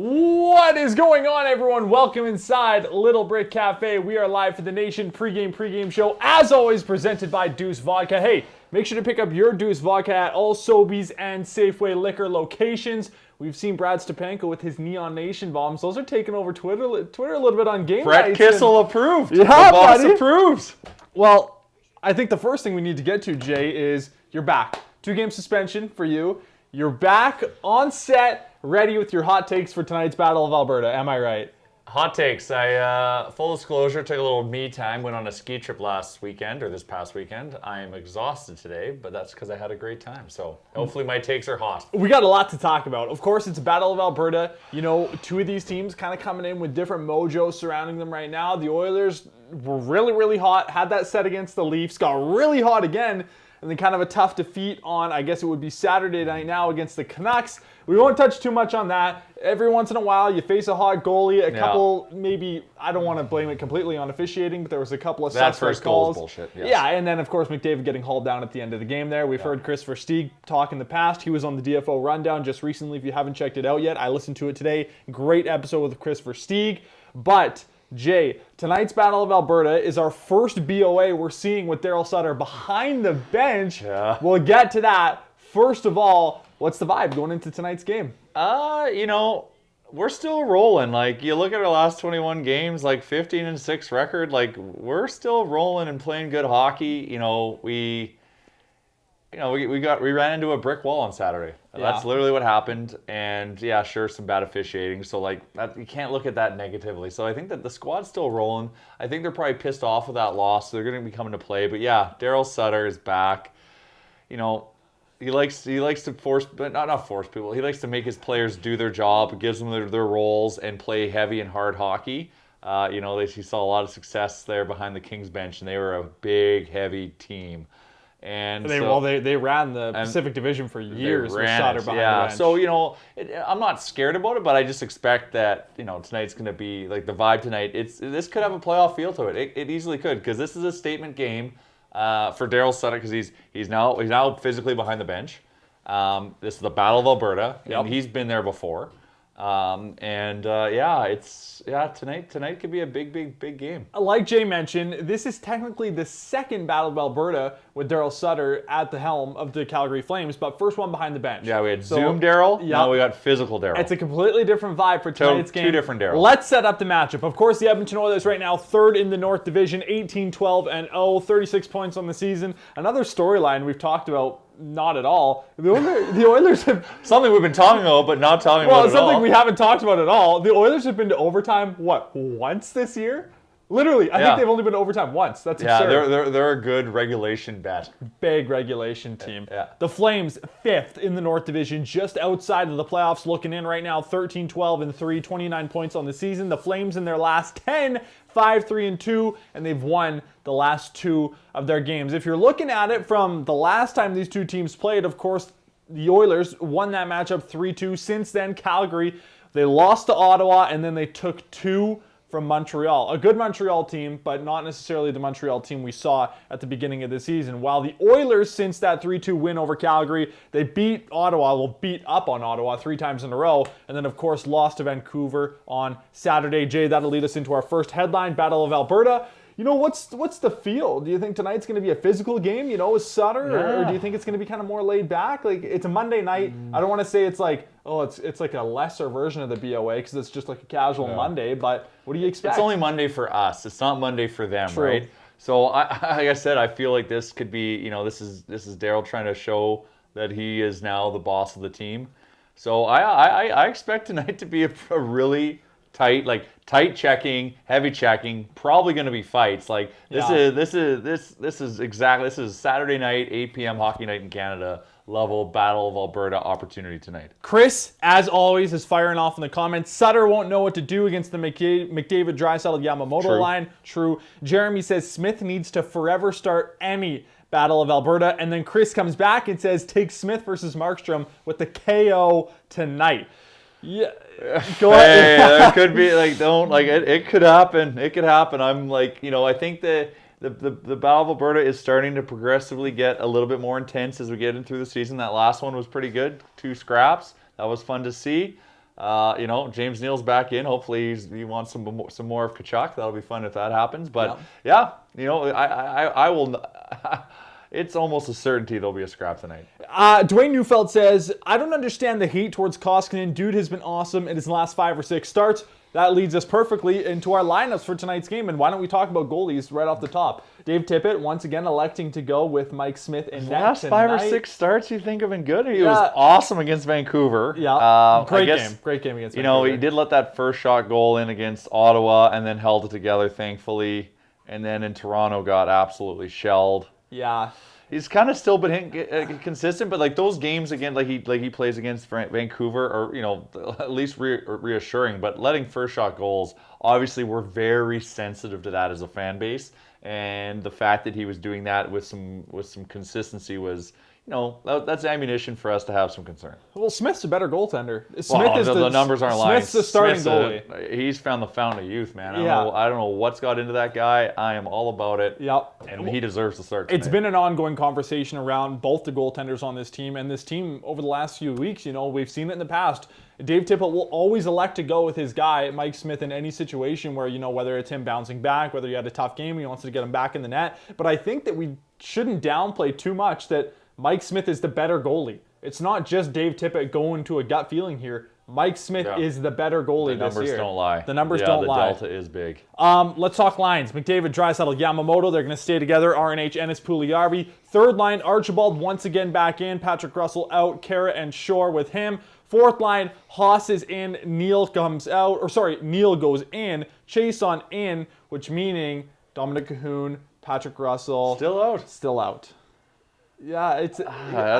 What is going on, everyone? Welcome inside Little Brick Cafe. We are live for the Nation pregame show, as always, presented by Deuce Vodka. Hey, make sure to pick up your Deuce Vodka at all Sobeys and Safeway liquor locations. We've seen Brad Stepanko with his Neon Nation bombs. Those are taking over Twitter a little bit on game Brett nights. Kissel approved. Yeah, the boss buddy. approves. Well, I think the first thing we need to get to, Jay, is you're back. 2-game suspension for you. You're back on set, ready with your hot takes for tonight's Battle of Alberta. Am I right? Hot takes. I full disclosure, took a little me time, went on a ski trip last weekend, or this past weekend. I am exhausted today, but that's because I had a great time. So hopefully my takes are hot. We got a lot to talk about. Of course, it's a Battle of Alberta. You know, two of these teams kind of coming in with different mojos surrounding them right now. The Oilers were really, really hot, had that set against the Leafs, got really hot again, and then kind of a tough defeat on, I guess it would be Saturday night now against the Canucks. We won't touch too much on that. Every once in a while, you face a hot goalie. A couple, maybe, I don't want to blame it completely on officiating, but there was a couple of suspect first calls. goal is bullshit, yes. Yeah, and then, of course, McDavid getting hauled down at the end of the game there. We've heard Chris Versteeg talk in the past. He was on the DFO Rundown just recently. If you haven't checked it out yet, I listened to it today. Great episode with Chris Versteeg. But Jay, tonight's Battle of Alberta is our first BOA we're seeing with Daryl Sutter behind the bench. Yeah. We'll get to that. First of all, what's the vibe going into tonight's game? We're still rolling. Like, you look at our last 21 games, like 15-6 record, like we're still rolling and playing good hockey. We ran into a brick wall on Saturday. Yeah. That's literally what happened. And yeah, sure, some bad officiating. So you can't look at that negatively. So I think that the squad's still rolling. I think they're probably pissed off with that loss. So they're going to be coming to play. But yeah, Daryl Sutter is back. He likes to force, but not force people. He likes to make his players do their job, gives them their roles, and play heavy and hard hockey. He saw a lot of success there behind the Kings bench, and they were a big, heavy team. And they ran the Pacific Division for years with Sutter behind the bench. So I'm not scared about it, but I just expect that tonight's going to be like the vibe tonight. This could have a playoff feel to it. It easily could, because this is a statement game for Daryl Sutter, because he's now physically behind the bench. This is the Battle of Alberta, and he's been there before. Tonight could be a big game. Like Jay mentioned, this is technically the second Battle of Alberta with Daryl Sutter at the helm of the Calgary Flames, but first one behind the bench. Yeah, we had Zoom Daryl, now we got physical Daryl. It's a completely different vibe for tonight's game. Two different Daryl. Let's set up the matchup. Of course, the Edmonton Oilers right now, third in the North Division, 18-12-0, 36 points on the season. Another storyline we've talked about, not at all. The Oilers have... Something we've been talking about, but not talking about at all. Well, something we haven't talked about at all. The Oilers have been to overtime, once this year? Literally, I think they've only been to overtime once. That's absurd. Yeah, they're a good regulation bet. Big regulation team. Yeah. The Flames, 5th in the North Division, just outside of the playoffs, looking in right now, 13-12-3, 29 points on the season. The Flames in their last 10, 5-3-2, and they've won the last 2 of their games. If you're looking at it from the last time these two teams played, of course, the Oilers won that matchup 3-2. Since then, Calgary, they lost to Ottawa, and then they took 2 from Montreal. A good Montreal team, but not necessarily the Montreal team we saw at the beginning of the season. While the Oilers, since that 3-2 win over Calgary, they beat up on Ottawa 3 times in a row, and then, of course, lost to Vancouver on Saturday. Jay, that'll lead us into our first headline, Battle of Alberta. What's the feel? Do you think tonight's going to be a physical game, with Sutter, or do you think it's going to be kind of more laid back? Like, it's a Monday night. I don't want to say it's like, it's like a lesser version of the BOA because it's just like a casual Monday, but what do you expect? It's only Monday for us. It's not Monday for them, True. Right? So, like I said, I feel like this could be, this is Daryl trying to show that he is now the boss of the team. So I expect tonight to be a really tight checking, heavy checking, probably going to be fights. Like this is Saturday night, 8 p.m. hockey night in Canada level Battle of Alberta opportunity tonight. Chris, as always, is firing off in the comments. Sutter won't know what to do against the McDavid, Draisaitl, Yamamoto line. True. Jeremy says Smith needs to forever start any Battle of Alberta, and then Chris comes back and says take Smith versus Markstrom with the KO tonight. Yeah, go ahead. Hey, there could be it could happen. It could happen. I'm I think the Battle of Alberta is starting to progressively get a little bit more intense as we get in through the season. That last one was pretty good. 2 scraps. That was fun to see. James Neal's back in. Hopefully he wants some more of Kachuk. That'll be fun if that happens. But yeah, I will. It's almost a certainty there'll be a scrap tonight. Dwayne Neufeld says, I don't understand the hate towards Koskinen. Dude has been awesome in his last 5 or 6 starts. That leads us perfectly into our lineups for tonight's game. And why don't we talk about goalies right off the top? Dave Tippett, once again, electing to go with Mike Smith in net last tonight. 5 or 6 starts you think have been good? He was awesome against Vancouver. Yeah, great game against Vancouver. He did let that first shot goal in against Ottawa and then held it together, thankfully. And then in Toronto got absolutely shelled. Yeah. He's kind of still been consistent, but like those games again, like he plays against Vancouver, or at least reassuring. But letting first shot goals, obviously, we're very sensitive to that as a fan base, and the fact that he was doing that with some consistency was, that's ammunition for us to have some concern. Well, Smith's a better goaltender. The numbers aren't lying. Smith's the starting goalie. He's found the fountain of youth, man. Yeah. I don't know what's got into that guy. I am all about it. Yep. And he deserves to start tonight. It's been an ongoing conversation around both the goaltenders on this team, and this team over the last few weeks, we've seen it in the past. Dave Tippett will always elect to go with his guy, Mike Smith, in any situation where, whether it's him bouncing back, whether he had a tough game, he wants to get him back in the net. But I think that we shouldn't downplay too much that Mike Smith is the better goalie. It's not just Dave Tippett going to a gut feeling here. Mike Smith is the better goalie this year. The numbers don't lie. The numbers don't lie. The delta is big. Let's talk lines. McDavid, Draisaitl, Yamamoto, they're going to stay together. RNH, Ennis, Puljujärvi. Third line, Archibald once again back in. Patrick Russell out. Kara and Shore with him. Fourth line, Haas is in. Neil goes in. Chason in, which meaning Dominic Cahoon, Patrick Russell. Still out. Yeah, I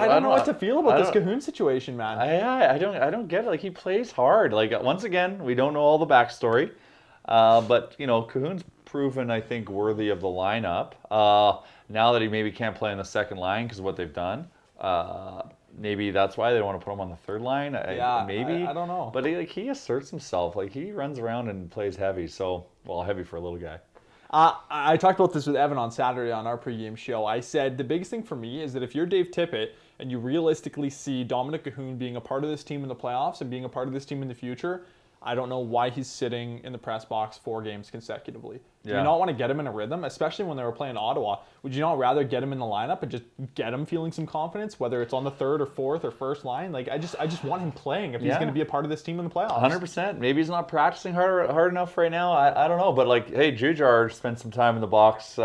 don't know what to feel about this Cahoon situation, man. I don't get it. Like, he plays hard. Like, once again, we don't know all the backstory, but Cahoon's proven, I think, worthy of the lineup. Now that he maybe can't play in the second line because of what they've done, maybe that's why they don't want to put him on the third line. Maybe I don't know. But he asserts himself. Like, he runs around and plays heavy. So, heavy for a little guy. I talked about this with Evan on Saturday on our pregame show. I said the biggest thing for me is that if you're Dave Tippett and you realistically see Dominic Cahoon being a part of this team in the playoffs and being a part of this team in the future, I don't know why he's sitting in the press box 4 games consecutively. Do you not want to get him in a rhythm, especially when they were playing Ottawa? Would you not rather get him in the lineup and just get him feeling some confidence, whether it's on the third or fourth or first line? Like, I just want him playing if he's going to be a part of this team in the playoffs. 100%. Maybe he's not practicing hard enough right now. I don't know. But hey, Jujar spent some time in the box, in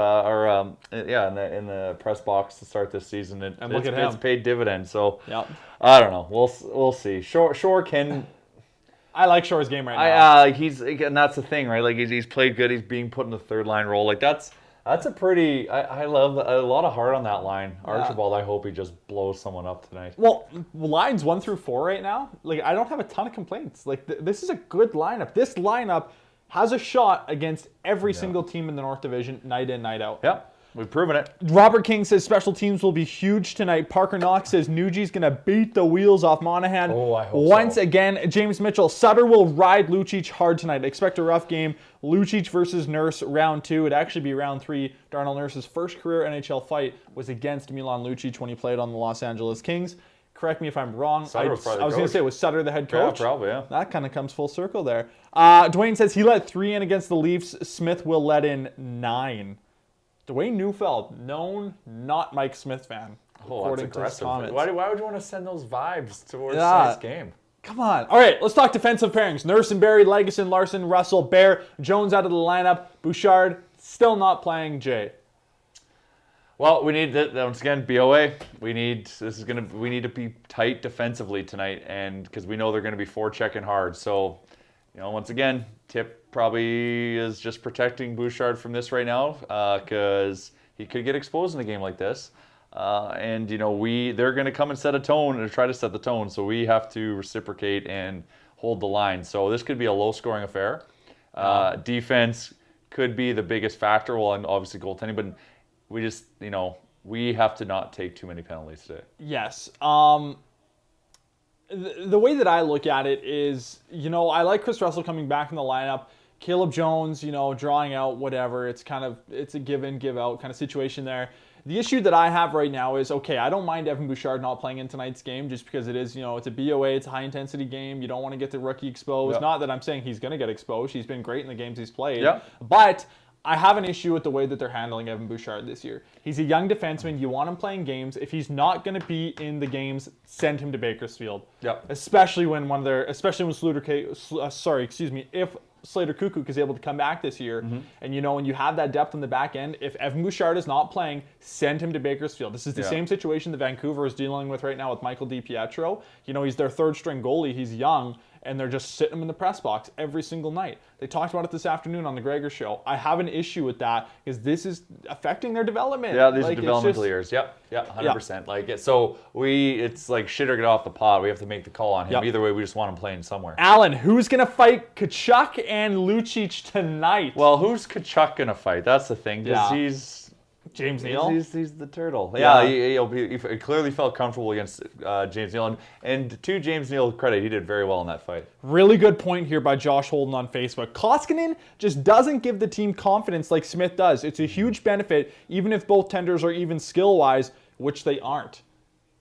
the press box to start this season. And look at him. It's paid dividends. So I don't know. We'll see. Shore can. I like Shore's game right now. And that's the thing, right? Like, he's played good. He's being put in the third line role. Like, that's a pretty. I love a lot of heart on that line. Archibald, I hope he just blows someone up tonight. Well, lines 1 through 4 right now. Like, I don't have a ton of complaints. Like, this is a good lineup. This lineup has a shot against every single team in the North Division, night in, night out. Yep. We've proven it. Robert King says special teams will be huge tonight. Parker Knox says Nuji's going to beat the wheels off Monahan. I hope Once again, James Mitchell, Sutter will ride Lucic hard tonight. Expect a rough game. Lucic versus Nurse, round 2. It'd actually be round 3. Darnell Nurse's first career NHL fight was against Milan Lucic when he played on the Los Angeles Kings. Correct me if I'm wrong. I was going to say, was Sutter the head coach? Yeah, probably, yeah. That kind of comes full circle there. Dwayne says he let 3 in against the Leafs. Smith will let in 9. Dwayne Neufeld, known not Mike Smith fan, according to his comments. Why would you want to send those vibes towards tonight's game? Come on. All right, let's talk defensive pairings. Nurse and Barry, Legason, Larson, Russell, Bear, Jones out of the lineup, Bouchard still not playing, Jay. Well, we need once again BOA. We need to be tight defensively tonight, and because we know they're going to be forechecking hard. So, once again, Tip probably is just protecting Bouchard from this right now because he could get exposed in a game like this. And they're going to come and set a tone or try to set the tone. So we have to reciprocate and hold the line. So this could be a low-scoring affair. Defense could be the biggest factor. Well, and obviously goaltending, but we just we have to not take too many penalties today. Yes. The way that I look at it is, I like Chris Russell coming back in the lineup. Caleb Jones, drawing out, whatever. It's a give in, give out kind of situation there. The issue that I have right now is, okay, I don't mind Evan Bouchard not playing in tonight's game just because it is, it's a BOA, it's a high-intensity game. You don't want to get the rookie exposed. Yep. Not that I'm saying he's going to get exposed. He's been great in the games he's played. Yep. But I have an issue with the way that they're handling Evan Bouchard this year. He's a young defenseman. You want him playing games. If he's not going to be in the games, send him to Bakersfield. Yep. Especially when if Slater Kukuk is able to come back this year, and when you have that depth on the back end, if Evan Bouchard is not playing, send him to Bakersfield. This is the same situation that Vancouver is dealing with right now with Michael DiPietro. He's their third string goalie. He's young, and they're just sitting him in the press box every single night. They talked about it this afternoon on the Gregor Show. I have an issue with that because this is affecting their development. Yeah, these are developmental years. Yep, 100%. So it's like shit or get off the pot. We have to make the call on him. Either way, we just want him playing somewhere. Alan, who's going to fight Tkachuk and Lucic tonight? Well, who's Tkachuk going to fight? That's the thing, because he's James Neal. He's the turtle. Yeah, he clearly felt comfortable against James Neal. And to James Neal's credit, he did very well in that fight. Really good point here by Josh Holden on Facebook. Koskinen just doesn't give the team confidence like Smith does. It's a huge benefit, even if both tenders are even skill-wise, which they aren't.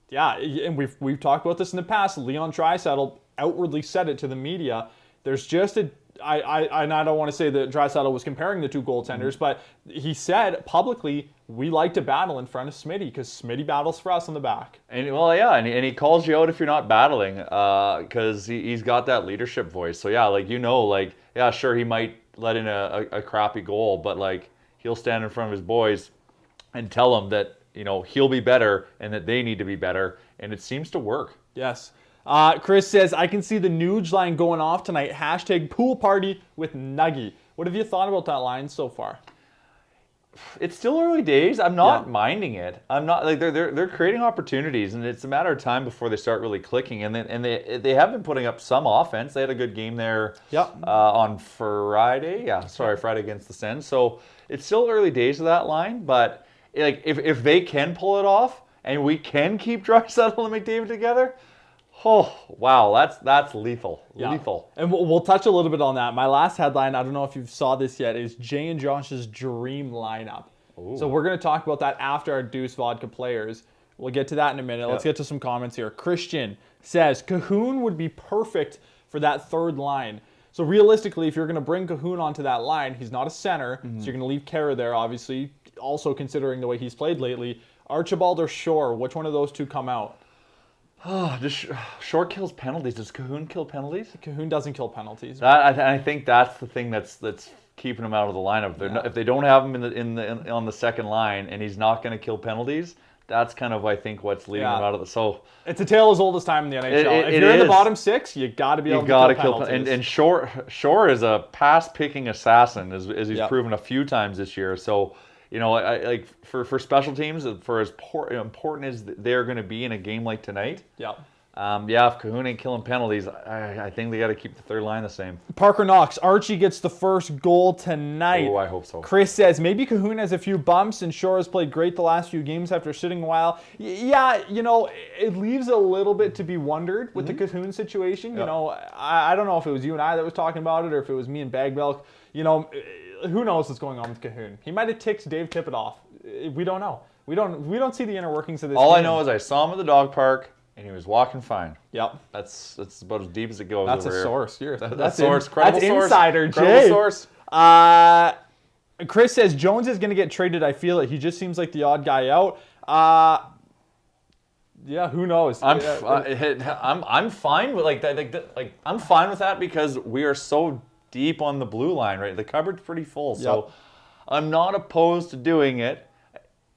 Yeah, and we've talked about this in the past. Leon Draisaitl outwardly said it to the media. There's just I don't want to say that Draisaitl was comparing the two goaltenders, but he said publicly, we like to battle in front of Smitty because Smitty battles for us on the back. And and he calls you out if you're not battling because he's got that leadership voice. So sure, he might let in a crappy goal, but he'll stand in front of his boys and tell them that he'll be better and that they need to be better, and it seems to work. Yes. Chris says, I can see the Nuge line going off tonight. # pool party with Nuggy. What have you thought about that line so far? It's still early days. I'm not minding it. I'm not they're creating opportunities, and it's a matter of time before they start really clicking. And they have been putting up some offense. They had a good game there on Friday. Friday against the Sens. So it's still early days of that line. But if they can pull it off, and we can keep Draisaitl and McDavid together. Oh, wow, that's lethal. Yeah. Lethal. And we'll touch a little bit on that. My last headline, I don't know if you saw this yet, is Jay and Josh's dream lineup. Ooh. So we're going to talk about that after our Deuce Vodka players. We'll get to that in a minute. Let's get to some comments here. Christian says, Cahoon would be perfect for that third line. So realistically, if you're going to bring Cahoon onto that line, he's not a center, so you're going to leave Kara there, obviously, also considering the way he's played lately. Archibald or Shore, which one of those two come out? Short kills penalties. Does Cahoon kill penalties? Cahoon doesn't kill penalties. I think that's the thing that's keeping him out of the lineup. If they don't have him on the second line and he's not going to kill penalties, that's kind of I think what's leading him out of the. So it's a tale as old as time in the NHL. If you're in the bottom six, you got to be able to kill penalties. And Shore is a pass-picking assassin, as he's proven a few times this year. So. For special teams, for as important as they're going to be in a game like tonight. If Cahoon ain't killing penalties, I think they got to keep the third line the same. Parker Knox, Archie gets the first goal tonight. Oh, I hope so. Chris says maybe Cahoon has a few bumps and Shore has played great the last few games after sitting a while. It leaves a little bit to be wondered with the Cahoon situation. I don't know if it was you and I that was talking about it or if it was me and Bagwell. Who knows what's going on with Cahoon? He might have ticked Dave Tippett off. We don't know. We don't see the inner workings of this. All I know is I saw him at the dog park and he was walking fine. Yep. That's about as deep as it goes. That's over a here. source. That's source. Credible that's source. Insider Credible Jay. Source. Chris says Jones is going to get traded. I feel it. He just seems like the odd guy out. Who knows? I'm fine with I'm fine with that because we are so deep on the blue line, right? The cupboard's pretty full, so I'm not opposed to doing it,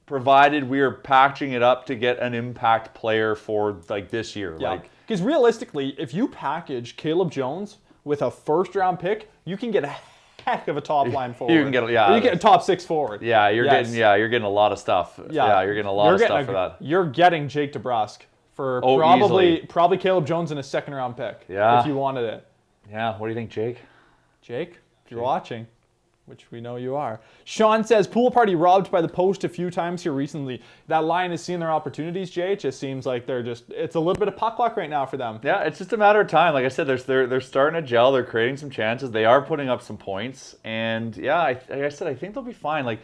provided we are packaging it up to get an impact player for this year. Because realistically, if you package Caleb Jones with a first-round pick, you can get a heck of a top line forward. You can get you get a top six forward. Yeah, you're getting a lot of stuff. Yeah, you're getting a lot of stuff for that. You're getting Jake DeBrusk for probably Caleb Jones in a second-round pick. Yeah, if you wanted it. Yeah, what do you think, Jake? Jake, if you're watching, which we know you are. Sean says, pool party robbed by the post a few times here recently. That line is seeing their opportunities, Jay. It just seems like it's a little bit of puck luck right now for them. Yeah, it's just a matter of time. Like I said, they're starting to gel. They're creating some chances. They are putting up some points. And like I said, I think they'll be fine.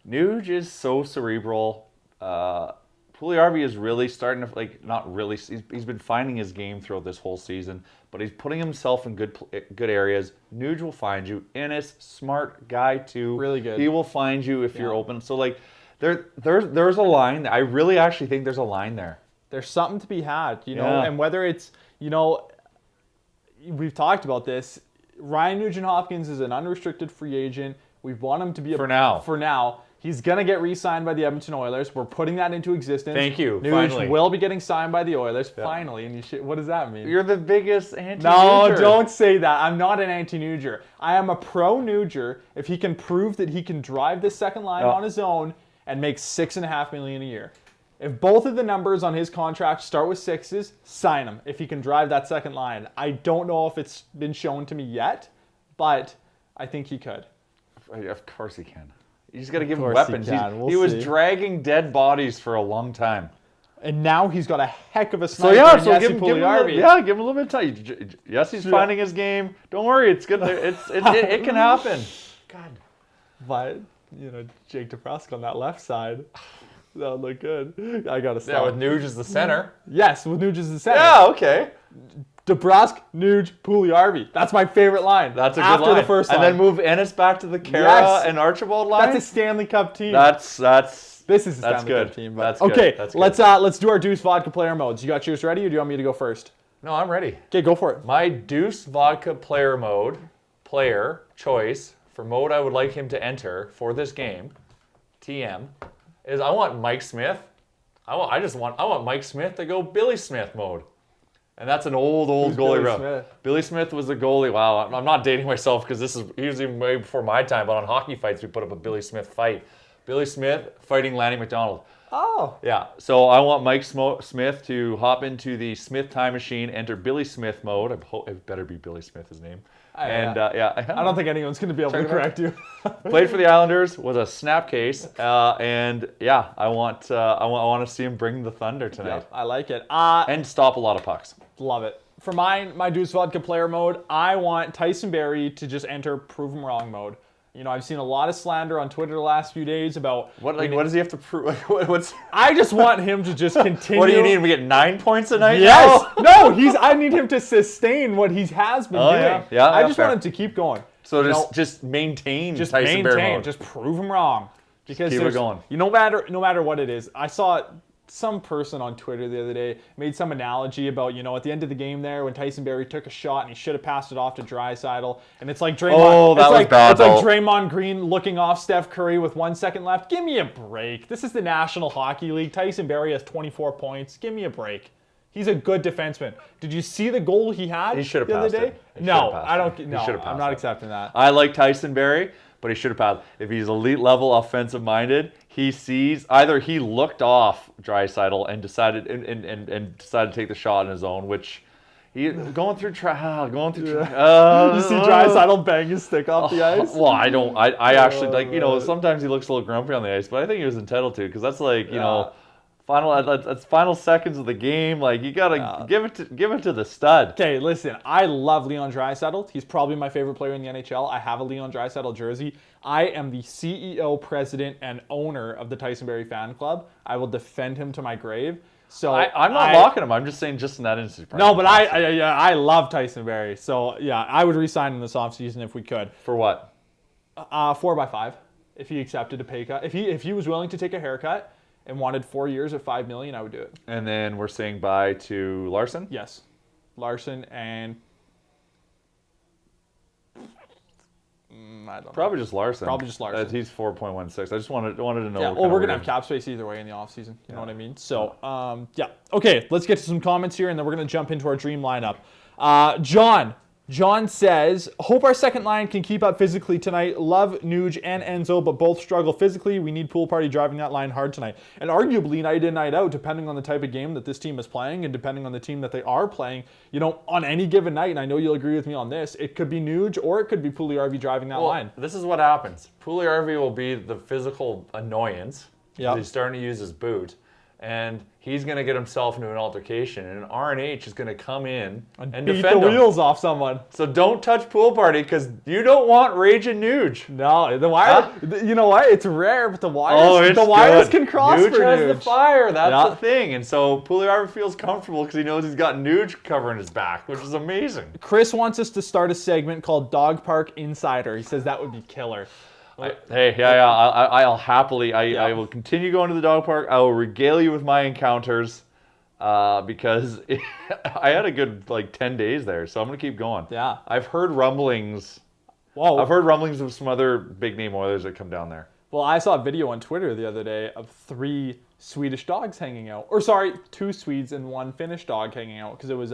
Nuge is so cerebral. Puljujärvi is really starting to, not really, he's been finding his game throughout this whole season, but he's putting himself in good areas. Nuge will find you. Ennis, smart guy too. Really good. He will find you if you're open. So there's a line. I really actually think there's a line there. There's something to be had, and whether it's, we've talked about this. Ryan Nugent-Hopkins is an unrestricted free agent. We want him to be For now. For now. He's going to get re-signed by the Edmonton Oilers. We're putting that into existence. Thank you. Nuge Finally. will be getting signed by the Oilers. Yeah. Finally. And what does that mean? You're the biggest anti-Nuger. No, don't say that. I'm not an anti-Nuger. I am a pro-Nuger if he can prove that he can drive this second line on his own and make $6.5 million a year. If both of the numbers on his contract start with sixes, sign him if he can drive that second line. I don't know if it's been shown to me yet, but I think he could. Of course he can. You just got to give him weapons. He was dragging dead bodies for a long time. And now he's got a heck of a sniper. So give him a little bit of time. Yes, he's finding his game. Don't worry, it's good. It can happen. God. But, Jake DeBrusk on that left side, that would look good. I got to stop. Yeah, with Nuge as the center. Yes, with Nuge as the center. Yeah, okay. DeBrusk, Nuge, Puljujärvi. That's my favorite line. That's a good line. After the first line. And then move Ennis back to the Kara and Archibald line. That's a Stanley Cup team. This is a Stanley Cup team. That's okay, good. let's do our Deuce Vodka player modes. You got yours ready, or do you want me to go first? No, I'm ready. Okay, go for it. My Deuce Vodka player choice for mode I would like him to enter for this game, TM, is I want Mike Smith. I want Mike Smith to go Billy Smith mode. And that's an old goalie row. Billy Smith was a goalie. Wow, I'm not dating myself because he was even way before my time, but on Hockey Fights we put up a Billy Smith fight. Billy Smith fighting Lanny McDonald. Oh. Yeah, so I want Mike Smith to hop into the Smith time machine, enter Billy Smith mode. It better be Billy Smith, his name. I don't think anyone's going to be able to correct you. Played for the Islanders, was a snap case, and I want to see him bring the Thunder tonight. Yeah, I like it. And stop a lot of pucks. Love it. For my Deuce Vodka player mode, I want Tyson Barrie to just enter prove him wrong mode. I've seen a lot of slander on Twitter the last few days about what does he have to prove? I just want him to just continue. What do you need him to get 9 points a night? Yes. No, I need him to sustain what he has been doing. Yeah, I just want him to keep going. So just maintain Tyson Barrie mode. Just prove him wrong. Because keep it going. No matter what it is. I saw some person on Twitter the other day made some analogy about, at the end of the game there when Tyson Barrie took a shot and he should have passed it off to Draisaitl, and it's like Draymond. Oh, that was bad. It's like Draymond Green looking off Steph Curry with 1 second left. Give me a break. This is the National Hockey League. Tyson Barrie has 24 points. Give me a break. He's a good defenseman. Did you see the goal he had the other day? No, I don't. No, I'm not accepting that. I like Tyson Barrie, but he should have passed. If he's elite level offensive minded, he sees either he looked off Draisaitl and decided to take the shot on his own, which he going through. You see Draisaitl bang his stick off the ice. Well, I don't. I actually sometimes he looks a little grumpy on the ice, but I think he was entitled to because that's final seconds of the game. Like you gotta give it to the stud. Okay, listen. I love Leon Draisaitl. He's probably my favorite player in the NHL. I have a Leon Draisaitl jersey. I am the CEO, president, and owner of the Tyson Barrie fan club. I will defend him to my grave. So I'm not mocking him. I'm just saying, just in that instance. No, but I love Tyson Barrie. So yeah, I would re-sign him this offseason if we could. For what? 4x5. If he accepted a pay cut, if he was willing to take a haircut and wanted 4 years at $5 million, I would do it. And then we're saying bye to Larson? Yes. Larson and I don't know. Probably just Larson. He's 4.16. I just wanted to know. Yeah, well, we're going to have cap space either way in the offseason. You know what I mean? So, yeah. Okay, let's get to some comments here, and then we're going to jump into our dream lineup. John says, hope our second line can keep up physically tonight. Love Nuge and Enzo, but both struggle physically. We need Pool Party driving that line hard tonight. And arguably, night in, night out, depending on the type of game that this team is playing and depending on the team that they are playing, on any given night, and I know you'll agree with me on this, it could be Nuge or it could be Puljujärvi driving that line. This is what happens. Puljujärvi will be the physical annoyance. Yeah. He's starting to use his boot. and he's going to get himself into an altercation, and RNH is going to come in and beat defend the him. wheels off someone. So don't touch Pool Party because you don't want Rage and Nuge. No, the wire. You know what? It's rare, but the wires. It's wires good. can cross Nuge for has Nuge. the fire. That's Yeah. the thing. And so Pool Driver feels comfortable because he knows he's got Nuge covering his back, which is amazing. Chris wants us to start a segment called Dog Park Insider. He says that would be killer. I'll happily. I Yeah. will continue going to the dog park. I will regale you with my encounters because I had a good 10 days there, so I'm gonna keep going. Yeah. I've heard rumblings. Whoa. I've heard rumblings of some other big name Oilers that come down there. Well, I saw a video on Twitter the other day of 3 Swedish dogs hanging out. Or sorry, 2 Swedes and 1 Finnish dog hanging out because it was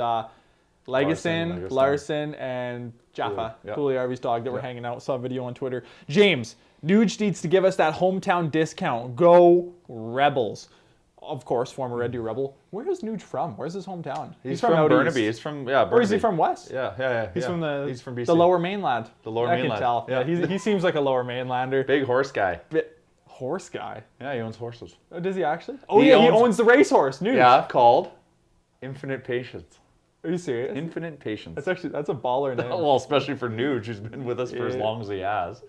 Legason, Larson, and Jaffa, Yeah. Pugliarvi's dog that were hanging out. Saw a video on Twitter. James, Nuge needs to give us that hometown discount. Go Rebels. Of course, former Red Deer Rebel. Where is Nuge from? Where's his hometown? He's from out Burnaby. east. He's from Burnaby. Or is he from West? Yeah. He's from BC. the Lower Mainland. The Lower I Mainland. can tell. Yeah. He seems like a Lower Mainlander. Big horse guy. Horse guy. Yeah, he owns horses. Oh, does he actually? Oh He he owns- owns the racehorse. Nuge. Yeah, called Infinite Patience. Are you serious? Infinite Patience. That's a baller name. Well, especially for Nuge, who's been with us for as Yeah. long as he has.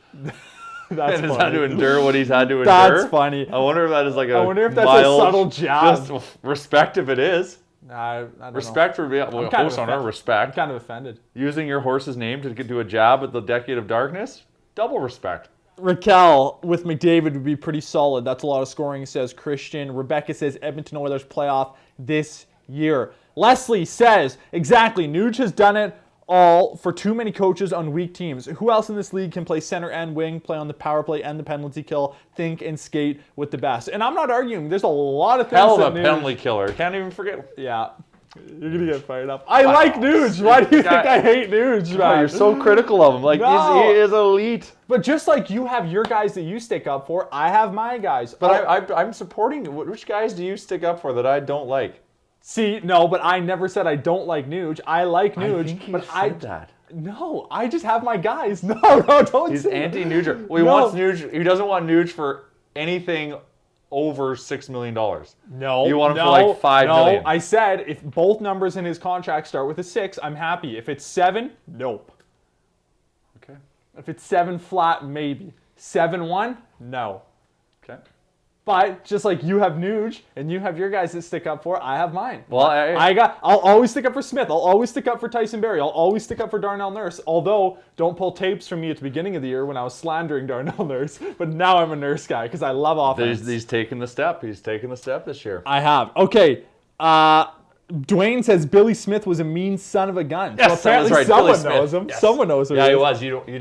That's And has had to endure what he's had to endure. That's funny. I wonder if that is like a I wonder if that's mild, a subtle jab. Just respect if it is. I don't Respect for being kind of host owner, I'm respect. kind of offended. Using your horse's name to do a jab at the Decade of Darkness, double respect. Raquel with McDavid would be pretty solid. That's a lot of scoring, says Christian. Rebecca says Edmonton Oilers playoff this year. Leslie says, exactly, Nuge has done it all for too many coaches on weak teams. Who else in this league can play center and wing, play on the power play and the penalty kill, think and skate with the best? And I'm not arguing. There's a lot of things Hell that of a Nuge- penalty killer. Can't even forget. Yeah. You're going to get fired up. I like Nuge. Why do you think I hate Nuge, Oh, man? you're so critical of him. Like, No. he is elite. But just like you have your guys that you stick up for, I have my guys. But I'm supporting. Which guys do you stick up for that I don't like? See, no, but I never said I don't like Nuge. I like Nuge, I think he but said that. No, I just have my guys. No, don't He's say that. anti-Nuger. Well, he No. wants Nuge. He doesn't want Nuge for anything over $6 million. No, You want him no, for like $5 million. No, I said if both numbers in his contract start with a 6, I'm happy. If it's 7, nope. Okay. If it's 7 flat, maybe. 7-1, no. Okay. But just like you have Nuge and you have your guys that stick up for, I have mine. Well, I'll always stick up for Smith. I'll always stick up for Tyson Barrie. I'll always stick up for Darnell Nurse. Although, don't pull tapes from me at the beginning of the year when I was slandering Darnell Nurse. But now I'm a Nurse guy because I love offense. he's taken the step. He's taken the step this year. I have. Okay. Dwayne says Billy Smith was a mean son of a gun. Yes, so apparently that was right. someone Billy Smith. knows him. Yes. Someone knows who Yeah, he he is. was. You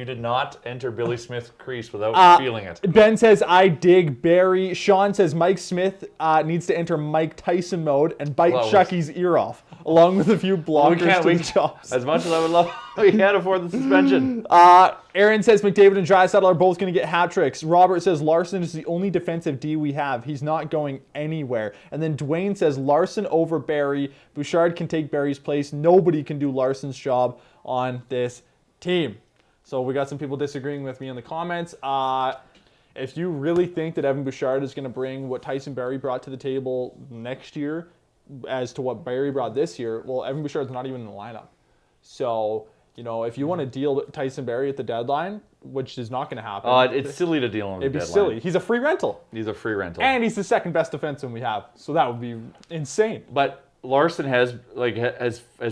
did not enter Billy Smith's crease without feeling it. Ben says, I dig Barry. Sean says Mike Smith needs to enter Mike Tyson mode and bite Well, Chucky's ear off, along with a few blockers to the chops. As much as I would love, we can't afford the suspension. Aaron says McDavid and Draisaitl are both going to get hat tricks. Robert says Larson is the only defensive D we have. He's not going anywhere. And then Dwayne says Larson over Barry. Bouchard can take Barry's place. Nobody can do Larson's job on this team. So we got some people disagreeing with me in the comments. If you really think that Evan Bouchard is going to bring what Tyson Barrie brought to the table next year as to what Barrie brought this year, well, Evan Bouchard's not even in the lineup. So, if you want to deal Tyson Barrie at the deadline, which is not going to happen. It's silly to deal on the It'd be deadline. silly. He's a free rental. He's a free rental. And he's the second best defenseman we have. So that would be insane. But Larson has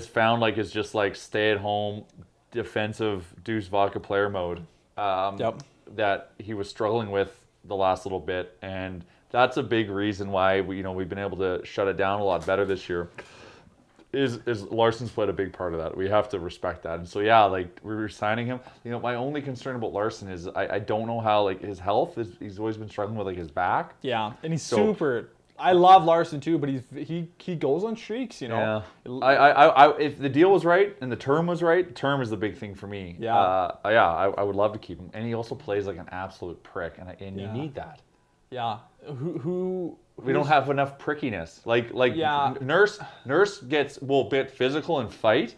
found his just stay at home defensive Deuce Vodka player mode. Yep. That he was struggling with the last little bit, and that's a big reason why we've been able to shut it down a lot better this year. Is Larson's played a big part of that. We have to respect that. And so we're signing him. My only concern about Larson is I don't know how his health is. He's always been struggling with his back. Yeah, and he's super. I love Larson too, but he goes on streaks. Yeah. I if the deal was right and the term was right, term is the big thing for me. Yeah. I would love to keep him, and he also plays like an absolute prick, and you need that. Yeah. We don't have enough prickiness. Nurse will bit physical and fight.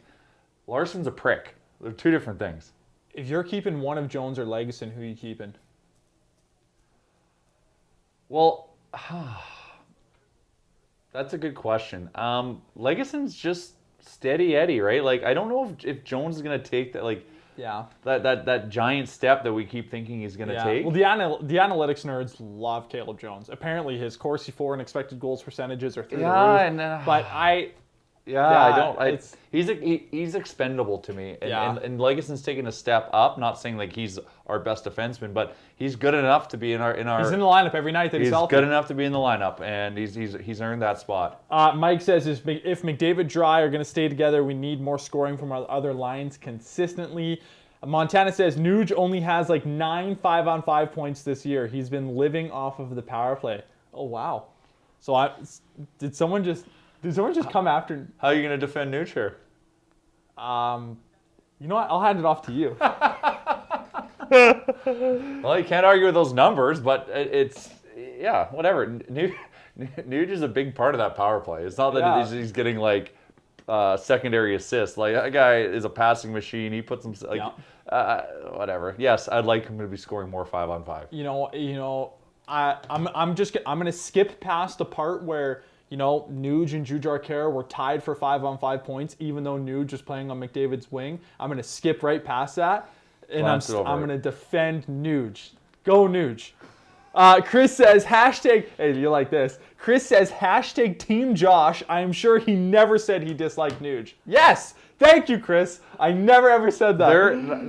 Larson's a prick. They're two different things. If you're keeping one of Jones or Legason, who are you keeping? Well, That's a good question. Leguson's just steady Eddie, right? Like, I don't know if Jones is going to take that, like, Yeah. that giant step that we keep thinking he's going to take. Well, the analytics nerds love Caleb Jones. Apparently, his Corsi 4 and expected goals percentages are through the roof. And But he's expendable to me. And Leguson's taking a step up. Not saying like he's our best defenseman, but he's good enough to be in our. He's in the lineup every night that he's healthy. Good enough to be in the lineup, and he's earned that spot. Mike says if McDavid, Dry are going to stay together, we need more scoring from our other lines consistently. Montana says Nuge only has like 9 5-on-5 points this year. He's been living off of the power play. Oh wow! So did someone just come after? How are you going to defend Nuge here? You know what? I'll hand it off to you. Well, you can't argue with those numbers, but it's whatever. Nuge is a big part of that power play. It's not that he's getting like secondary assists. Like, that guy is a passing machine. He puts him whatever. Yes, I'd like him to be scoring more 5-on-5. I'm gonna skip past the part where Nuge and Jujhar Khaira were tied for 5-on-5 points, even though Nuge was playing on McDavid's wing. I'm gonna skip right past that, and I'm gonna defend Nuge. Go Nuge. Chris says hashtag. Hey, you like this? Chris says hashtag Team Josh. I am sure he never said he disliked Nuge. Yes, thank you, Chris. I never ever said that.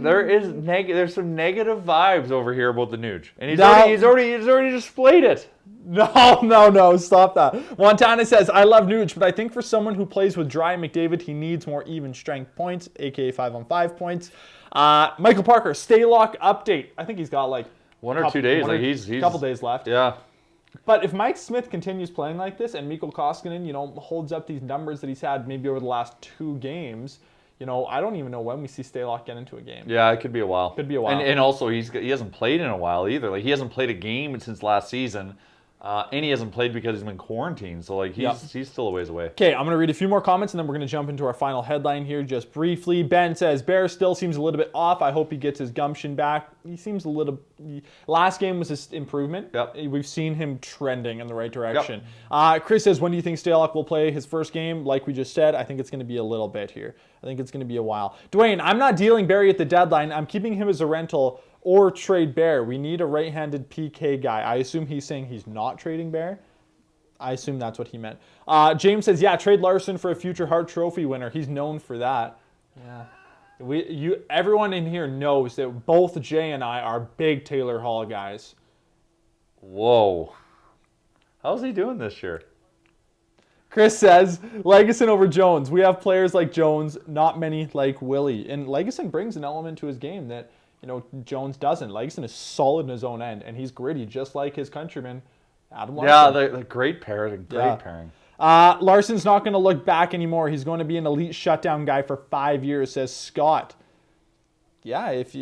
There's some negative vibes over here about the Nuge, and he's already displayed it. No, stop that. Montana says, I love Nuge, but I think for someone who plays with Dry and McDavid, he needs more even strength points, aka 5-on-5 points. Michael Parker, Staylock update. I think he's got like 1 or 2 days. He's a couple days left. Yeah. But if Mike Smith continues playing like this and Mikko Koskinen, holds up these numbers that he's had maybe over the last 2 games, I don't even know when we see Staylock get into a game. Yeah, it could be a while. And also, he hasn't played in a while either. Like, he hasn't played a game since last season. And he hasn't played because he's been quarantined. So, like, he's still a ways away. Okay, I'm going to read a few more comments, and then we're going to jump into our final headline here just briefly. Ben says, Bear still seems a little bit off. I hope he gets his gumption back. He seems a little... Last game was his improvement. Yep. We've seen him trending in the right direction. Yep. Chris says, when do you think Staylock will play his first game? Like we just said, I think it's going to be a little bit here. I think it's going to be a while. Dwayne, I'm not dealing Barry at the deadline. I'm keeping him as a rental or trade Bear. We need a right-handed PK guy. I assume he's saying he's not trading Bear. I assume that's what he meant. James says, yeah, trade Larson for a future Hart Trophy winner. He's known for that. Yeah. Everyone in here knows that both Jay and I are big Taylor Hall guys. Whoa. How's he doing this year? Chris says, Legason over Jones. We have players like Jones, not many like Willie. And Legason brings an element to his game that, Jones doesn't. Legason is solid in his own end, and he's gritty, just like his countryman, Adam Larson. Yeah, the great pairing. Pairing. Larson's not going to look back anymore. He's going to be an elite shutdown guy for 5 years, says Scott. Yeah, if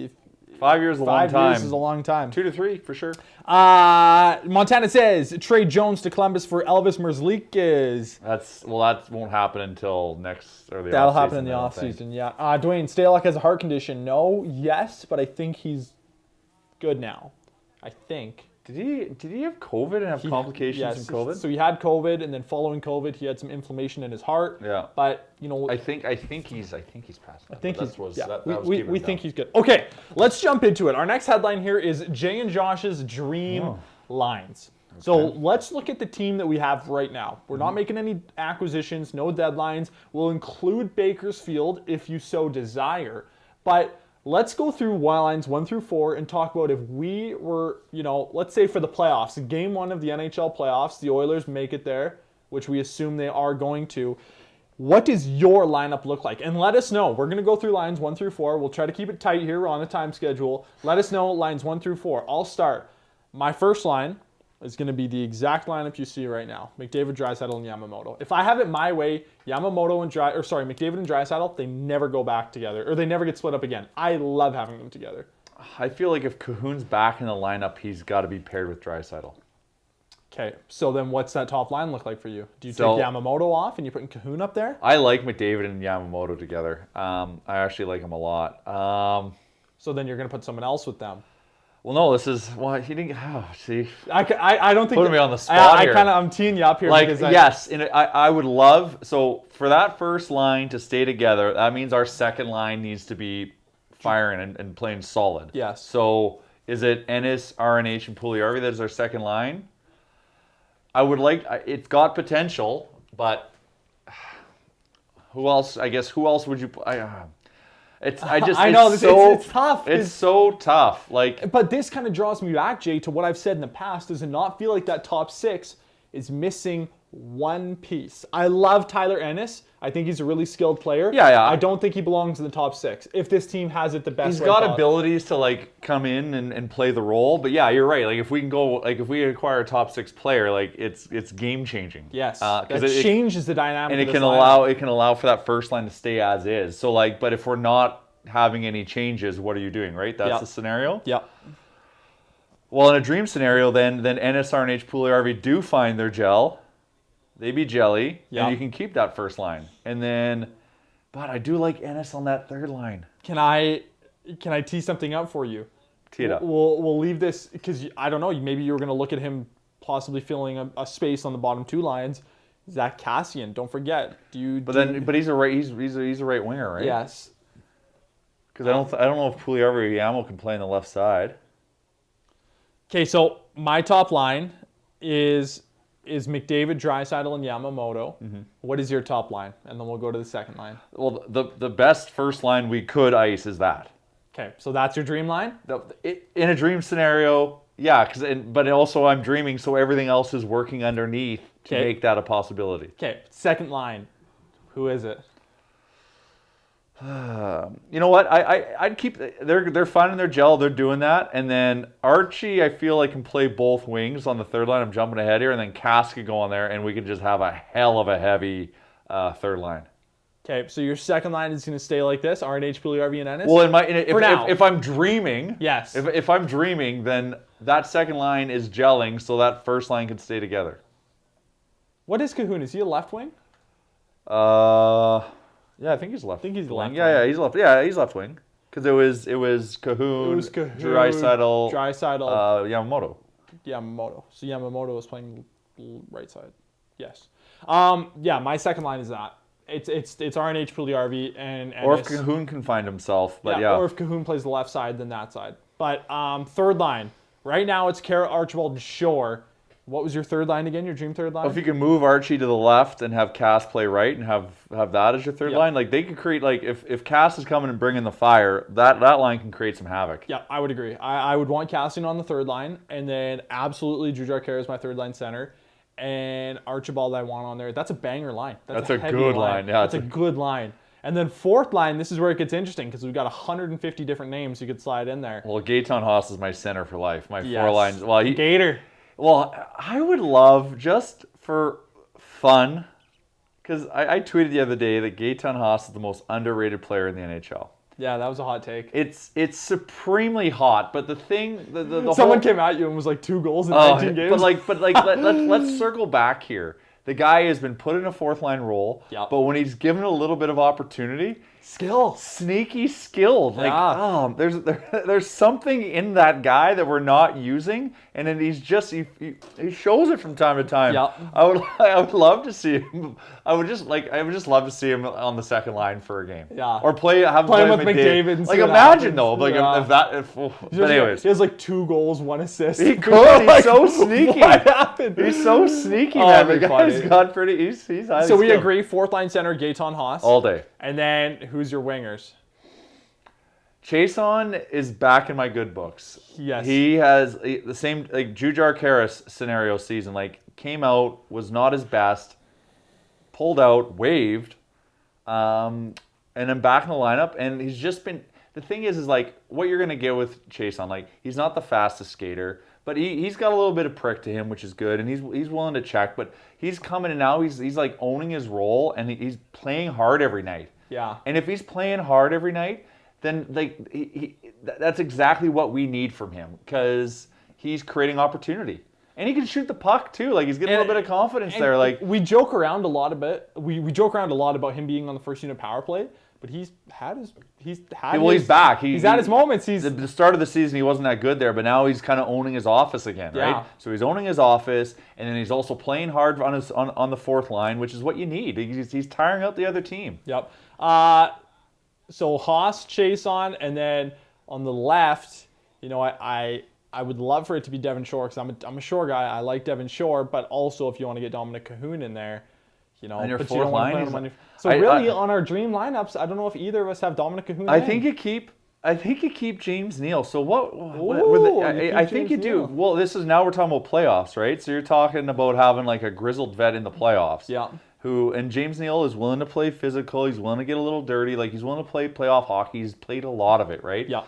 5 years is a long time. 5 years is a long time. 2 to 3, for sure. Montana says, trade Jones to Columbus for Elvis Merzlikins. That won't happen until next or the That'll off happen in the offseason, yeah. Dwayne, Staylock has a heart condition. No, yes, but I think he's good now. I think. Did he have COVID and have complications from COVID? So he had COVID, and then following COVID, he had some inflammation in his heart. Yeah. But I think he's past that. We think he's good. Okay, let's jump into it. Our next headline here is Jay and Josh's dream lines. Okay. So let's look at the team that we have right now. We're not making any acquisitions, no deadlines. We'll include Bakersfield if you so desire, but let's go through lines 1 through 4 and talk about if we were, let's say for the playoffs, game 1 of the NHL playoffs, the Oilers make it there, which we assume they are going to. What does your lineup look like? And let us know. We're going to go through lines 1 through 4. We'll try to keep it tight here. We're on a time schedule. Let us know lines 1 through 4. I'll start. My first line is going to be the exact lineup you see right now. McDavid, Draisaitl, and Yamamoto. If I have it my way, McDavid and Draisaitl, they never go back together, or they never get split up again. I love having them together. I feel like if Cahoon's back in the lineup, he's got to be paired with Draisaitl. Okay, so then what's that top line look like for you? Do you take Yamamoto off and you're putting Cahoon up there? I like McDavid and Yamamoto together. I actually like them a lot. So then you're going to put someone else with them. Well, no, this is why he didn't. Oh, see, I don't think putting me on the spot here. I'm teeing you up here. Like, because yes, and I would love, so for that first line to stay together, that means our second line needs to be firing and playing solid. Yes. So is it Ennis, RNH, and Puljujarvi that is our second line? I would like, it's got potential, but who else? I guess who else would you? I know it's tough. It's so tough. Like, but this kind of draws me back, Jay, to what I've said in the past. Does it not feel like that top six is missing one piece? I love Tyler Ennis. I think he's a really skilled player. Yeah. I don't think he belongs in the top six. If this team has it the best he's way got possible. abilities to like come in and play the role. But yeah, you're right. Like if we acquire a top six player, like it's game changing. Yes, because it changes the dynamic. And of it this can allow for that first line to stay as is. So like, but if we're not having any changes, what are you doing? Right? That's the scenario. Yep. Well, in a dream scenario, then Ennis, RNH, Puljujarvi do find their gel. They be jelly, and you can keep that first line. And then, but I do like Ennis on that third line. Can I tee something up for you? Tee it up. We'll leave this because I don't know. Maybe you were going to look at him possibly filling a space on the bottom two lines. Zach Kassian, don't forget. But he's a right. He's a right winger, right? Yes. Because I don't know if Puljujarvi or Yamo can play on the left side. Okay, so my top line is McDavid, Draisaitl, and Yamamoto. Mm-hmm. What is your top line? And then we'll go to the second line. Well, the best first line we could ice is that. Okay, so that's your dream line? In a dream scenario, yeah. But also I'm dreaming, so everything else is working underneath to make that a possibility. Okay, second line. Who is it? You know what? I'd keep. They're finding their gel. They're doing that, and then Archie, I feel like can play both wings on the third line. I'm jumping ahead here, and then Cass could go on there, and we could just have a hell of a heavy third line. Okay, so your second line is going to stay like this: RNH, Puljujarvi, and Ennis. Well, if I'm dreaming, yes. If I'm dreaming, then that second line is gelling, so that first line can stay together. What is Cahoon? Is he a left wing? Yeah, I think he's left. Left. Yeah, he's left. Yeah, he's left wing. Because it was Cahoon, Draisaitl, Yamamoto. So Yamamoto is playing right side. Yes. Yeah, my second line is that. It's RNH, Puljujarvi, and Ennis. Or if Cahoon can find himself, but yeah. Or if Cahoon plays the left side, then that side. But third line. Right now it's Kara, Archibald, and Shore. What was your third line again? Your dream third line? Well, if you can move Archie to the left and have Cass play right and have that as your third line, like they could create, like if Cass is coming and bringing the fire, that line can create some havoc. Yeah, I would agree. I would want Cassian on the third line, and then absolutely Jujhar Khaira is my third line center, and Archibald I want on there. That's a banger line. That's a good line. Yeah, that's a good line. And then fourth line, this is where it gets interesting because we've got 150 different names you could slide in there. Well, Gaetan Haas is my center for life. My four lines. Well, Gator. Well, I would love, just for fun, because I tweeted the other day that Gaetan Haas is the most underrated player in the NHL. Yeah, that was a hot take. It's supremely hot, but the thing, the someone came at you and was like 2 goals in 19 games. But let's circle back here. The guy has been put in a fourth line role, but when he's given a little bit of opportunity, sneaky skilled. Like, there's something in that guy that we're not using, and then he shows it from time to time. Yep. I would love to see him. I would just love to see him on the second line for a game. Yeah. Or play with McDavid. Like, imagine though, like but anyways, he has like 2 goals, 1 assist. He could. He's so sneaky. What happened? He's so sneaky, man. The guy's got pretty. He's high. So we agree. Fourth line center, Gaetan Haas. All day. And then who's your wingers? Chason is back in my good books. Yes. He has the same, like, Jujhar Khaira scenario season. Like, came out, was not his best, pulled out, waived, and then back in the lineup. And he's just been, the thing is like, what you're going to get with Chason, like, he's not the fastest skater, but he's got a little bit of prick to him, which is good, and he's willing to check. But he's coming in now, he's like owning his role, and he's playing hard every night. Yeah. And if he's playing hard every night, then like that's exactly what we need from him, because he's creating opportunity. And he can shoot the puck too. Like, he's getting a little bit of confidence there. Like, we joke around a lot about him being on the first unit power play, but he's back. He's had his moments. The start of the season, he wasn't that good there, but now he's kind of owning his office again, right? Yeah. So he's owning his office, and then he's also playing hard on the fourth line, which is what you need. He's tiring out the other team. Yep. So Haas, Chase on, and then on the left, I would love for it to be Devon Shore because I'm a Shore guy. I like Devon Shore, but also if you want to get Dominic Cahoon in there, on your but fourth line. On our dream lineups, I don't know if either of us have Dominic Cahoon. I think you keep James Neal. So I think you do. Well, now we're talking about playoffs, right? So you're talking about having like a grizzled vet in the playoffs. Yeah. And James Neal is willing to play physical. He's willing to get a little dirty. Like he's willing to play playoff hockey. He's played a lot of it, right? Yeah.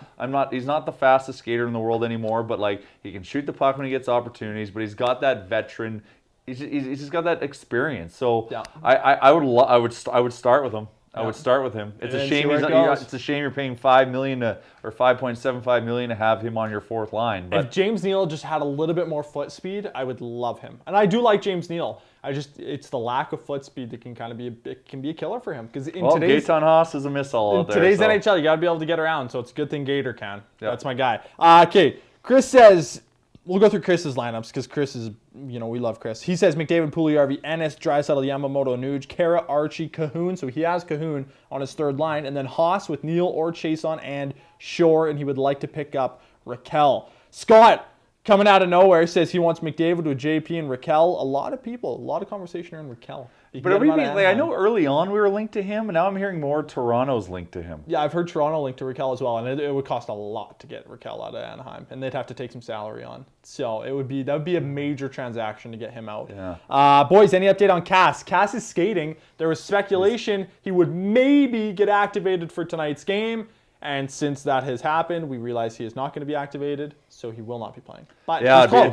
He's not the fastest skater in the world anymore, but like he can shoot the puck when he gets opportunities. But he's got that veteran. He's just got that experience. So yeah. I would start with him. I would start with him. It's a shame it's a shame you're paying $5 million or $5.75 million to have him on your fourth line. But if James Neal just had a little bit more foot speed, I would love him. And I do like James Neal. It's the lack of foot speed that can be a killer for him. Because today's Gaetan Haas is a missile out there. Today's NHL, you got to be able to get around. So it's a good thing Gator can. Yep. That's my guy. Okay, Chris says. We'll go through Chris's lineups because Chris is, we love Chris. He says McDavid, Puljujarvi, Ennis, Draisaitl, Yamamoto, Nuge, Kara, Archie, Cahoon. So he has Cahoon on his third line. And then Haas with Neal or Chason and Shore. And he would like to pick up Raquel. Scott, coming out of nowhere, says he wants McDavid with JP and Raquel. A lot of conversation around Raquel. But are we being, I know early on we were linked to him, and now I'm hearing more Toronto's linked to him. Yeah, I've heard Toronto linked to Raquel as well, and it would cost a lot to get Raquel out of Anaheim, and they'd have to take some salary on. So that would be a major transaction to get him out. Yeah. Boys, any update on Cass? Cass is skating. There was speculation he would maybe get activated for tonight's game. And since that has happened, we realize he is not going to be activated, so he will not be playing. But yeah, it'd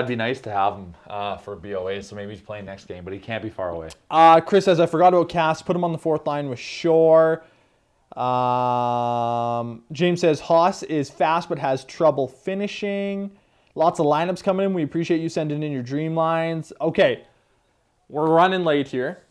be nice to have him for BOA, so maybe he's playing next game, but he can't be far away. Chris says, I forgot about Cass. Put him on the fourth line with Shore. James says, Haas is fast but has trouble finishing. Lots of lineups coming in. We appreciate you sending in your dream lines. Okay, we're running late here.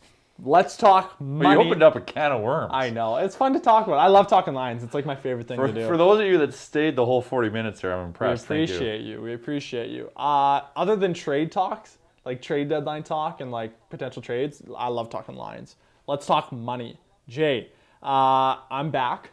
Let's talk money. Well, you opened up a can of worms. I know. It's fun to talk about. I love talking lines. It's like my favorite thing to do. For those of you that stayed the whole 40 minutes here, I'm impressed. We appreciate you. Other than trade talks, like trade deadline talk and like potential trades, I love talking lines. Let's talk money. Jay, I'm back.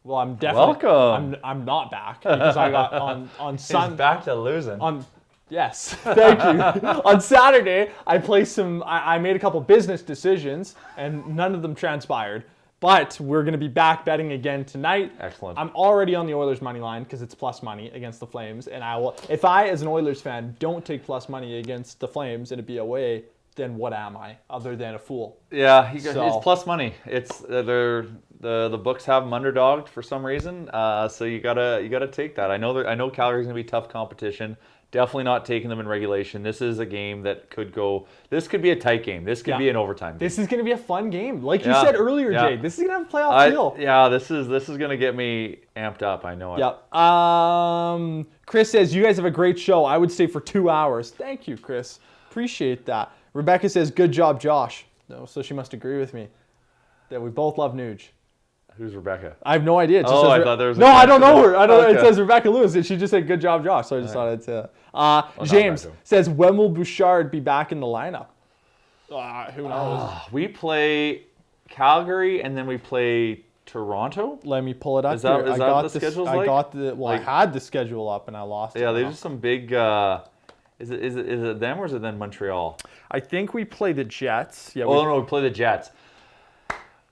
Well, I'm definitely. Welcome. I'm not back because I got on Sunday. He's back to losing. Yes, thank you. On Saturday, I made a couple business decisions, and none of them transpired. But we're going to be back betting again tonight. Excellent. I'm already on the Oilers money line because it's plus money against the Flames, and if I, as an Oilers fan, don't take plus money against the Flames and it be away, then what am I other than a fool? Yeah, it's plus money. It's the books have them underdogged for some reason, so you gotta take that. I know Calgary's gonna be tough competition. Definitely not taking them in regulation. This is a game that could go. This could be a tight game. This could be an overtime game. This is going to be a fun game, like you said earlier, Jay. This is going to have a playoff feel. Yeah, this is going to get me amped up. I know it. Yep. Chris says you guys have a great show. I would stay for 2 hours. Thank you, Chris. Appreciate that. Rebecca says good job, Josh. No, so she must agree with me that we both love Nuge. Who's Rebecca? I have no idea. I thought there was. No, I don't know her. It says Rebecca Lewis, and she just said good job, Josh. So I just thought I'd say that. James says when will Bouchard be back in the lineup? Who knows? We play Calgary and then we play Toronto. Let me pull it up. Is that the schedule's like? I had the schedule up and I lost it. Yeah, there's just some big. Is it them or is it then Montreal? I think we play the Jets. Yeah. No, we play the Jets.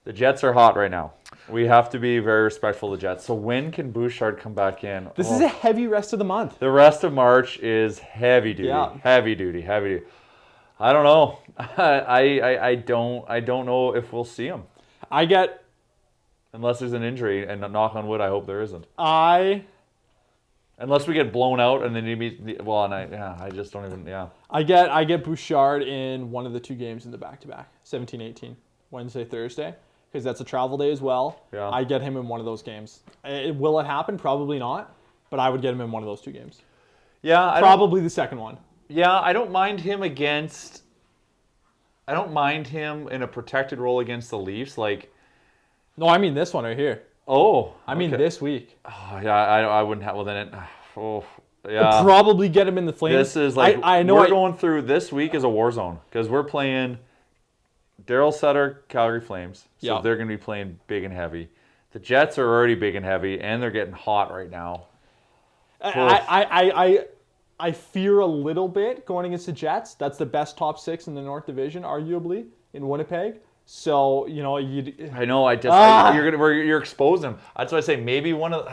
The Jets are hot right now. We have to be very respectful of the Jets. So when can Bouchard come back in? This is a heavy rest of the month. The rest of March is heavy duty. Yeah. Heavy duty. I don't know. I don't know if we'll see him. Unless there's an injury, and knock on wood, I hope there isn't. Unless we get blown out and then I just don't even, I get Bouchard in one of the two games in the back-to-back, 17-18, Wednesday, Thursday, because that's a travel day as well. Yeah. I get him in one of those games. Will it happen? Probably not, but I would get him in one of those two games. Yeah. Probably the second one. Yeah, I don't mind him in a protected role against the Leafs. Like, No, I mean this one right here. Oh. I mean okay. this week. Oh, yeah, I wouldn't have. Well, then it. Oh, yeah. Probably get him in the Flames. This is like I know we're going through this week as a war zone because we're playing Daryl Sutter, Calgary Flames. So Yeah. they're going to be playing big and heavy. The Jets are already big and heavy, and they're getting hot right now. I fear a little bit going against the Jets. That's the best top 6 in the North Division, arguably, in Winnipeg. So, you know, I know. You're exposing them. That's why I say maybe one of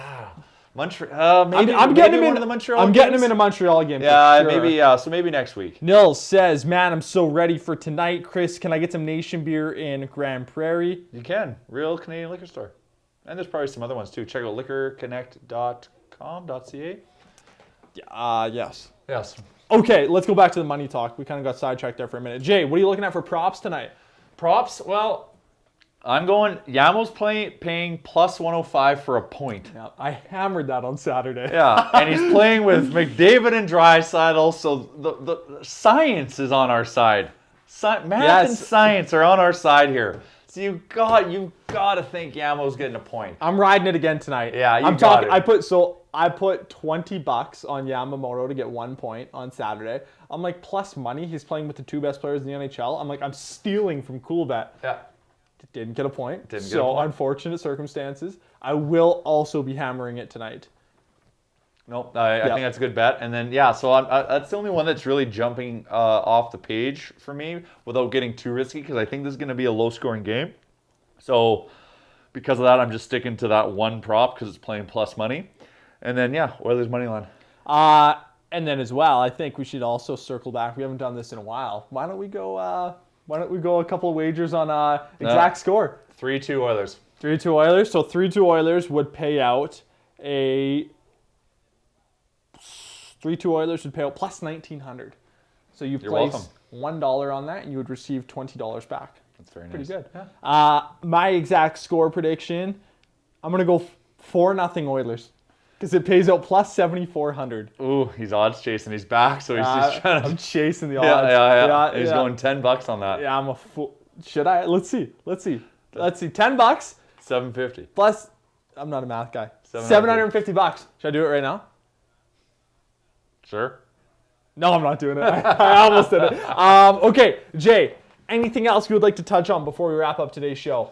Montreal. Maybe I'm getting him in one of the Montreal. I'm getting him in a Montreal game. Yeah, for sure. maybe. Yeah, so maybe next week. Nils says, "Man, I'm so ready for tonight. Chris, can I get some Nation beer in Grand Prairie?" You can. Real Canadian liquor store. And there's probably some other ones too. Check out liquorconnect.com.ca. Yes. Yes. Okay, let's go back to the money talk. We kind of got sidetracked there for a minute. Jay, what are you looking at for props tonight? Props? Well, I'm going. Yamo's paying plus 105 for a point. Yeah, I hammered that on Saturday. Yeah, and he's playing with McDavid and Draisaitl, so the science is on our side. Math and science are on our side here. So you got to think Yamo's getting a point. I'm riding it again tonight. Yeah, I'm talking. I put $20 on Yamamoto to get 1 point on Saturday. I'm like plus money. He's playing with the 2 best players in the NHL. I'm like I'm stealing from CoolBet. Yeah. Didn't get a point. Didn't get a point. Unfortunate circumstances. I will also be hammering it tonight. Nope, I think that's a good bet. And then, so that's the only one that's really jumping off the page for me without getting too risky because I think this is going to be a low-scoring game. So because of that, I'm just sticking to that one prop because it's playing plus money. And then, Oilers money line. And then as well, I think we should also circle back. We haven't done this in a while. Why don't we go a couple of wagers on exact score? 3-2 Oilers. 3-2 Oilers. So 3-2 Oilers would pay out a... 3-2 Oilers would pay out plus $1,900. So you place $1 on that, and you would receive $20 back. That's very pretty nice. Good. Yeah. My exact score prediction, I'm gonna go 4-0 Oilers because it pays out plus 7,400. Ooh, he's odds chasing. He's back, so he's just trying to. I'm chasing the odds. Yeah. He's going $10 on that. Yeah, I'm a fool. Should I? Let's see. $10. $750. Plus, I'm not a math guy. $750. Should I do it right now? Sure. No, I'm not doing it. I almost did it. Okay, Jay, anything else you would like to touch on before we wrap up today's show?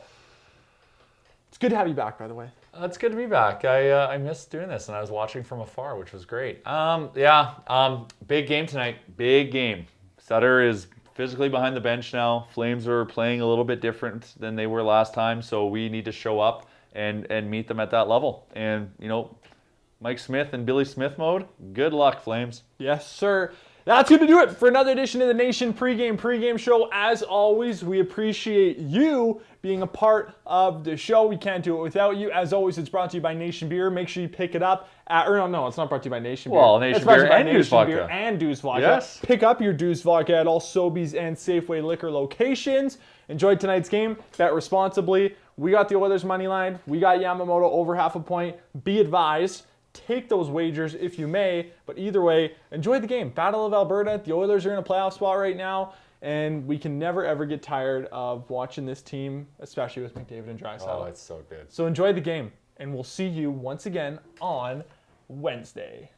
It's good to have you back, by the way. It's good to be back. I missed doing this, and I was watching from afar, which was great. Big game tonight. Big game. Sutter is physically behind the bench now. Flames are playing a little bit different than they were last time, so we need to show up and meet them at that level. And, Mike Smith and Billy Smith mode. Good luck, Flames. Yes, sir. That's going to do it for another edition of the Nation pregame show. As always, we appreciate you being a part of the show. We can't do it without you. As always, it's brought to you by Nation Beer. Make sure you pick it up at, no, it's not brought to you by Nation Beer. Well, Nation Beer and Deuce Vodka. And Deuce Vodka. Yes. Pick up your Deuce Vodka at all Sobeys and Safeway liquor locations. Enjoy tonight's game. Bet responsibly. We got the Oilers money line. We got Yamamoto over half a point. Be advised. Take those wagers if you may, but either way, enjoy the game. Battle of Alberta. The Oilers are in a playoff spot right now, and we can never ever get tired of watching this team, especially with McDavid and Draisaitl. Oh, it's so good. So enjoy the game, and we'll see you once again on Wednesday.